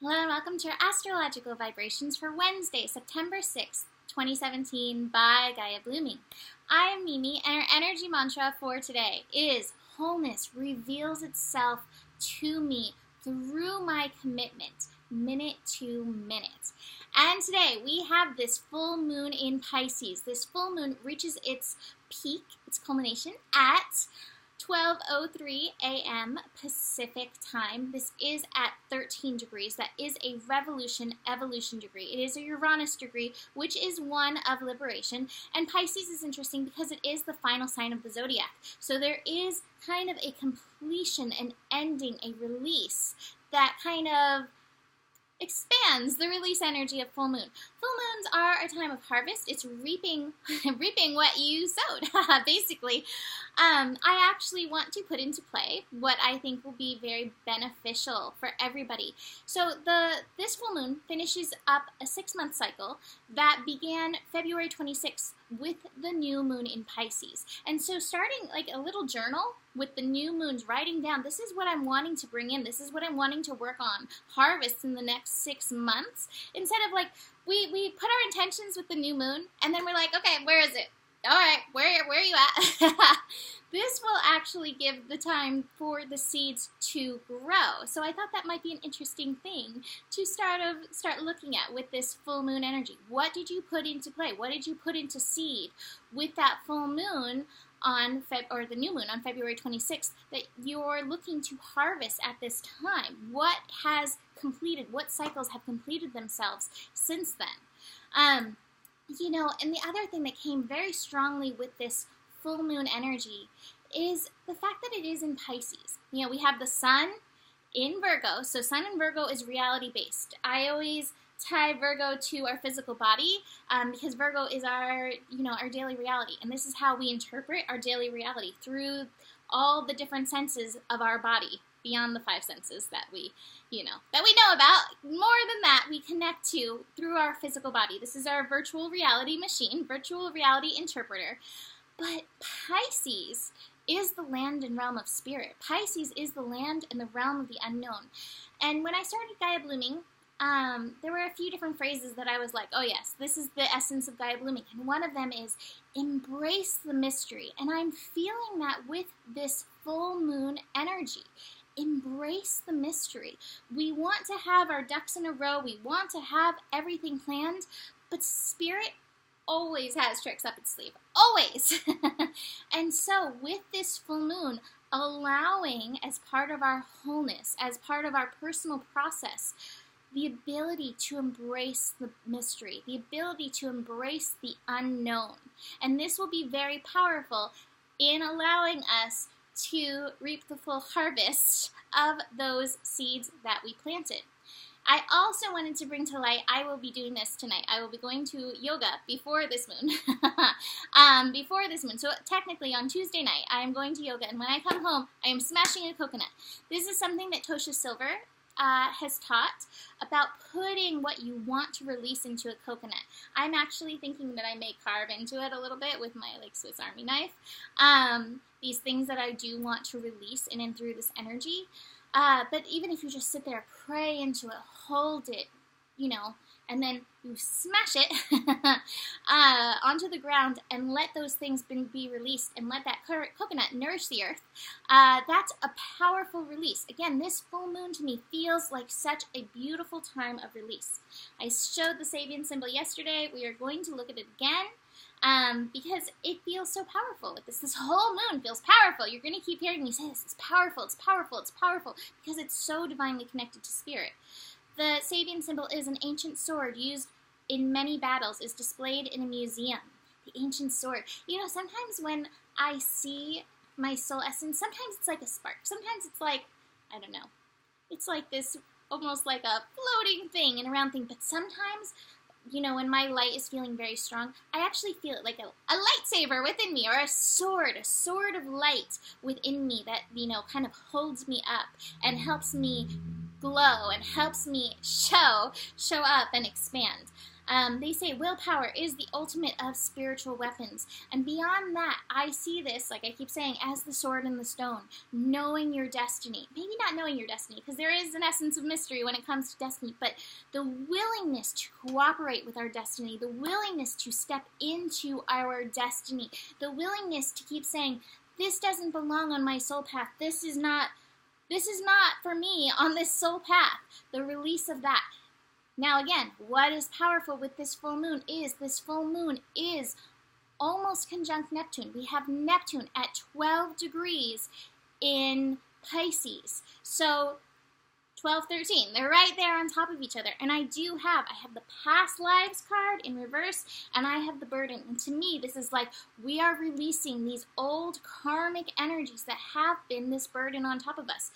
Hello and welcome to your astrological vibrations for Wednesday, September 6th, 2017 by Gaia Blooming. I am Mimi and our energy mantra for today is wholeness reveals itself to me through my commitment, minute to minute. And today we have this full moon in Pisces. This full moon reaches its peak, its culmination at 12:03 a.m. Pacific time. This is at 13 degrees. That is a evolution degree. It is a Uranus degree, which is one of liberation. And Pisces is interesting because it is the final sign of the zodiac. So there is kind of a completion, an ending, a release that kind of expands the release energy of full moon. Full moons are a time of harvest. It's reaping what you sowed, basically. I actually want to put into play what I think will be very beneficial for everybody. So this full moon finishes up a 6-month cycle that began February 26th with the new moon in Pisces. And so starting like a little journal with the new moons, writing down, this is what I'm wanting to bring in, this is what I'm wanting to work on, harvest in the next 6 months, instead of like, we put our intentions with the new moon, and then we're like, okay, where is it? All right, where are you at? This will actually give the time for the seeds to grow. So I thought that might be an interesting thing to start looking at with this full moon energy. What did you put into play? What did you put into seed with that full moon on the new moon on February 26th that you're looking to harvest at this time? What has completed? What cycles have completed themselves since then? And the other thing that came very strongly with this full moon energy is the fact that it is in Pisces. We have the sun in Virgo, so sun in Virgo is reality-based. I always tie Virgo to our physical body because Virgo is our daily reality, and this is how we interpret our daily reality through all the different senses of our body, beyond the 5 senses that we know about. More than that, we connect to through our physical body. This is our virtual reality machine, virtual reality interpreter. But Pisces is the land and realm of spirit. Pisces is the land and the realm of the unknown. And when I started Gaia Blooming, there were a few different phrases that I was like, oh yes, this is the essence of Gaia Blooming. And one of them is embrace the mystery. And I'm feeling that with this full moon energy. Embrace the mystery. We want to have our ducks in a row. We want to have everything planned, but spirit always has tricks up its sleeve. Always. And so with this full moon, allowing as part of our wholeness, as part of our personal process, the ability to embrace the mystery, the ability to embrace the unknown. And this will be very powerful in allowing us to reap the full harvest of those seeds that we planted. I also wanted to bring to light, I will be doing this tonight. I will be going to yoga before this moon. So technically on Tuesday night, I am going to yoga, and when I come home, I am smashing a coconut. This is something that Tosha Silver has taught about putting what you want to release into a coconut. I'm actually thinking that I may carve into it a little bit with my Swiss Army knife. These things that I do want to release in and through this energy. But even if you just sit there, pray into it, hold it, and then you smash it onto the ground and let those things be released and let that coconut nourish the earth, that's a powerful release. Again, this full moon to me feels like such a beautiful time of release. I showed the Sabian symbol yesterday. We are going to look at it again. Because it feels so powerful. This whole moon feels powerful. You're going to keep hearing me say this. It's powerful, it's powerful, it's powerful, because it's so divinely connected to spirit. The Sabian symbol is an ancient sword used in many battles, is displayed in a museum. The ancient sword. Sometimes when I see my soul essence, sometimes it's like a spark. Sometimes it's like, I don't know. It's like this, almost like a floating thing, and a round thing. But sometimes, when my light is feeling very strong, I actually feel it like a lightsaber within me, or a sword of light within me that, kind of holds me up and helps me glow and helps me show up and expand. They say willpower is the ultimate of spiritual weapons. And beyond that, I see this, like I keep saying, as the sword and the stone. Knowing your destiny. Maybe not knowing your destiny, because there is an essence of mystery when it comes to destiny, but the willingness to cooperate with our destiny, the willingness to step into our destiny, the willingness to keep saying, this doesn't belong on my soul path. This is not for me on this soul path. The release of that. Now again, what is powerful with this full moon is almost conjunct Neptune. We have Neptune at 12 degrees in Pisces. So 12, 13, they're right there on top of each other. And I have the past lives card in reverse, and I have the burden. And to me, this is like we are releasing these old karmic energies that have been this burden on top of us.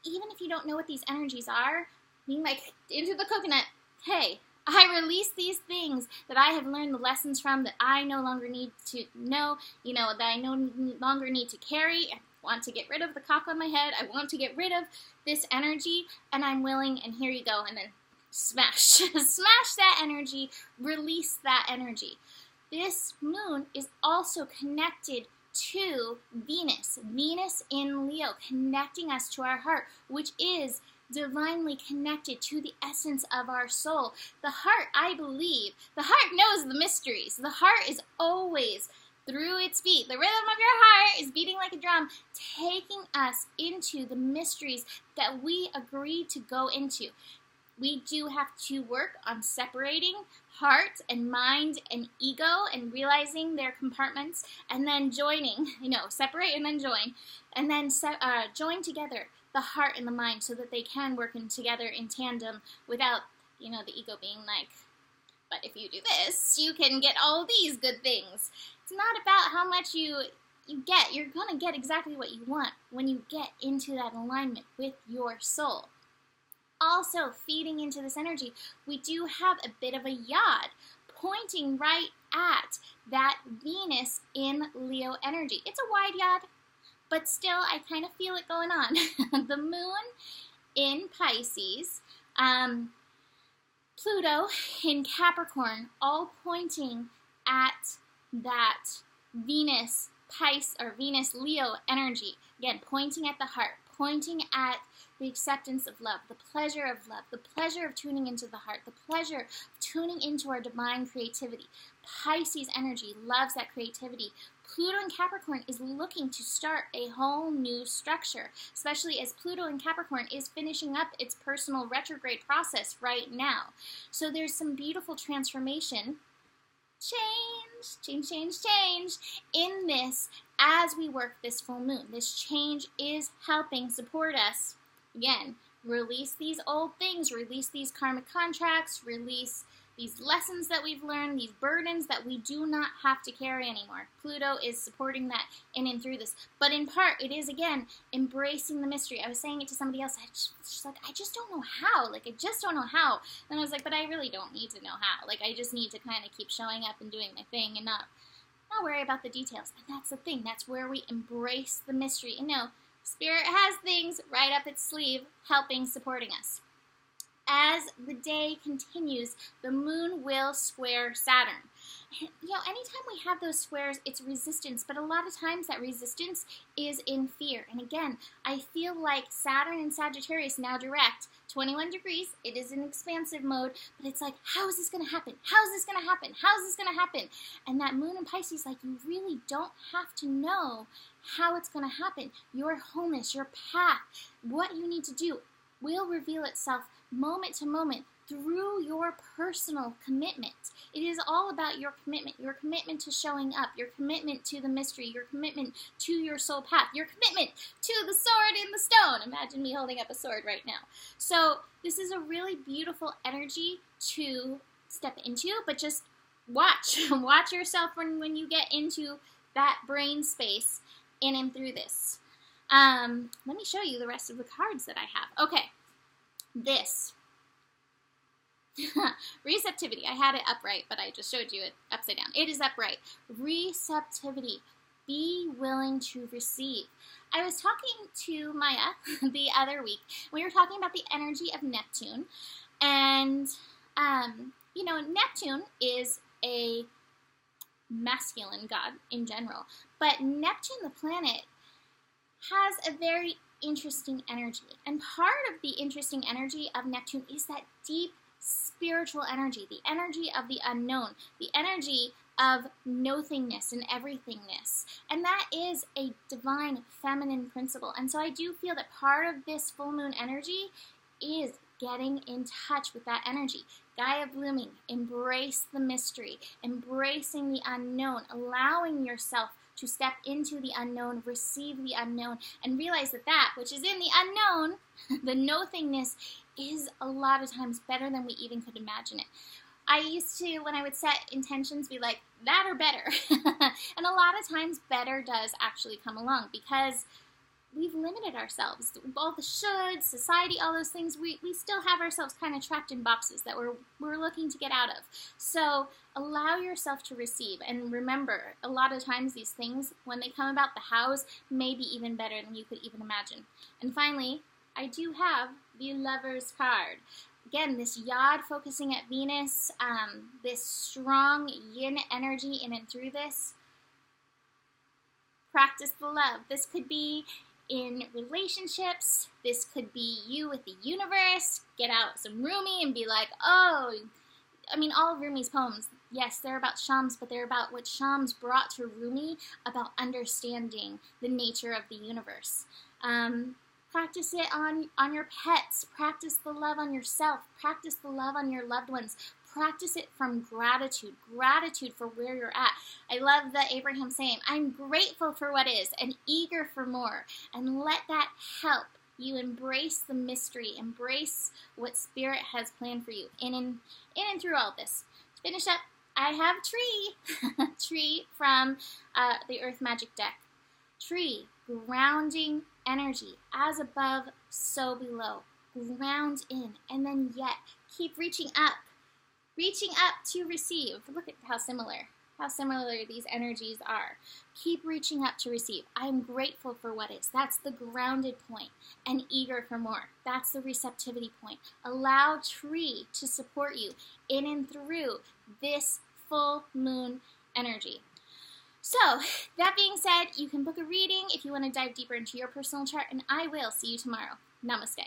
Even if you don't know what these energies are, being like into the coconut, hey, I release these things that I have learned the lessons from, that I no longer need to know, that I no longer need to carry. I want to get rid of the cock on my head. I want to get rid of this energy, and I'm willing, and here you go, and then smash. Smash that energy, release that energy. This moon is also connected to Venus. Venus in Leo, connecting us to our heart, which is divinely connected to the essence of our soul. The heart, I believe, the heart knows the mysteries. The heart is always through its beat. The rhythm of your heart is beating like a drum, taking us into the mysteries that we agreed to go into. We do have to work on separating heart and mind and ego and realizing their compartments, and then joining, separate and then join, and then join together the heart and the mind so that they can work together in tandem without, the ego being like, but if you do this, you can get all these good things. It's not about how much you get. You're going to get exactly what you want when you get into that alignment with your soul. Also, feeding into this energy, we do have a bit of a yod pointing right at that Venus in Leo energy. It's a wide yod, but still, I kind of feel it going on. The moon in Pisces, Pluto in Capricorn, all pointing at that Venus Venus Leo energy. Again, pointing at the heart, pointing at the acceptance of love, the pleasure of tuning into the heart, the pleasure of tuning into our divine creativity. Pisces energy loves that creativity. Pluto in Capricorn is looking to start a whole new structure, especially as Pluto in Capricorn is finishing up its personal retrograde process right now. So there's some beautiful transformation, change in this as we work this full moon. This change is helping support us. Again, release these old things, release these karmic contracts, release these lessons that we've learned, these burdens that we do not have to carry anymore. Pluto is supporting that in and through this. But in part, it is, again, embracing the mystery. I was saying it to somebody else. She's like, I just don't know how. I just don't know how. And I was like, but I really don't need to know how. I just need to kind of keep showing up and doing my thing and not worry about the details. And that's the thing. That's where we embrace the mystery. And no, Spirit has things right up its sleeve helping, supporting us. As the day continues, the moon will square Saturn. Anytime we have those squares, it's resistance, but a lot of times that resistance is in fear. And again, I feel like Saturn and Sagittarius now direct 21 degrees. It is in expansive mode, but it's like, how is this going to happen? How is this going to happen? How is this going to happen? And that moon in Pisces, you really don't have to know how it's going to happen. Your wholeness, your path, what you need to do will reveal itself moment to moment through your personal commitment. It is all about your commitment to showing up, your commitment to the mystery, your commitment to your soul path, your commitment to the sword in the stone. Imagine me holding up a sword right now. So this is a really beautiful energy to step into, but just watch. Watch yourself when you get into that brain space in and through this. Let me show you the rest of the cards that I have. Okay. This. Receptivity. I had it upright, but I just showed you it upside down. It is upright. Receptivity. Be willing to receive. I was talking to Maya the other week. We were talking about the energy of Neptune, and you know, Neptune is a masculine god in general, but Neptune, the planet, has a very interesting energy. And part of the interesting energy of Neptune is that deep spiritual energy, the energy of the unknown, the energy of nothingness and everythingness. And that is a divine feminine principle. And so I do feel that part of this full moon energy is getting in touch with that energy. Gaia blooming, embrace the mystery, embracing the unknown, allowing yourself to step into the unknown, receive the unknown, and realize that that which is in the unknown, the nothingness, is a lot of times better than we even could imagine it. I used to, when I would set intentions, be like, that or better. And a lot of times better does actually come along because we've limited ourselves. All the shoulds, society, all those things, we still have ourselves kind of trapped in boxes that we're looking to get out of. So allow yourself to receive. And remember, a lot of times these things, when they come about, the hows may be even better than you could even imagine. And finally, I do have the Lover's card. Again, this Yod focusing at Venus, this strong yin energy in and through this. Practice the love. This could be in relationships. This could be you with the universe. Get out some Rumi and be like, oh, I mean, all of Rumi's poems, yes, they're about Shams, but they're about what Shams brought to Rumi about understanding the nature of the universe. Practice it on your pets. Practice the love on yourself. Practice the love on your loved ones. Practice it from gratitude for where you're at. I love the Abraham saying, I'm grateful for what is and eager for more. And let that help you embrace the mystery, embrace what Spirit has planned for you in and through all this. To finish up, I have Tree, Tree from the Earth Magic deck. Tree, grounding energy, as above, so below. Ground in, and then yet keep reaching up to receive. Look at how similar these energies are. Keep reaching up to receive. I am grateful for what is. That's the grounded point, and eager for more. That's the receptivity point. Allow Tree to support you in and through this full moon energy. So, that being said, you can book a reading if you want to dive deeper into your personal chart, and I will see you tomorrow. Namaste.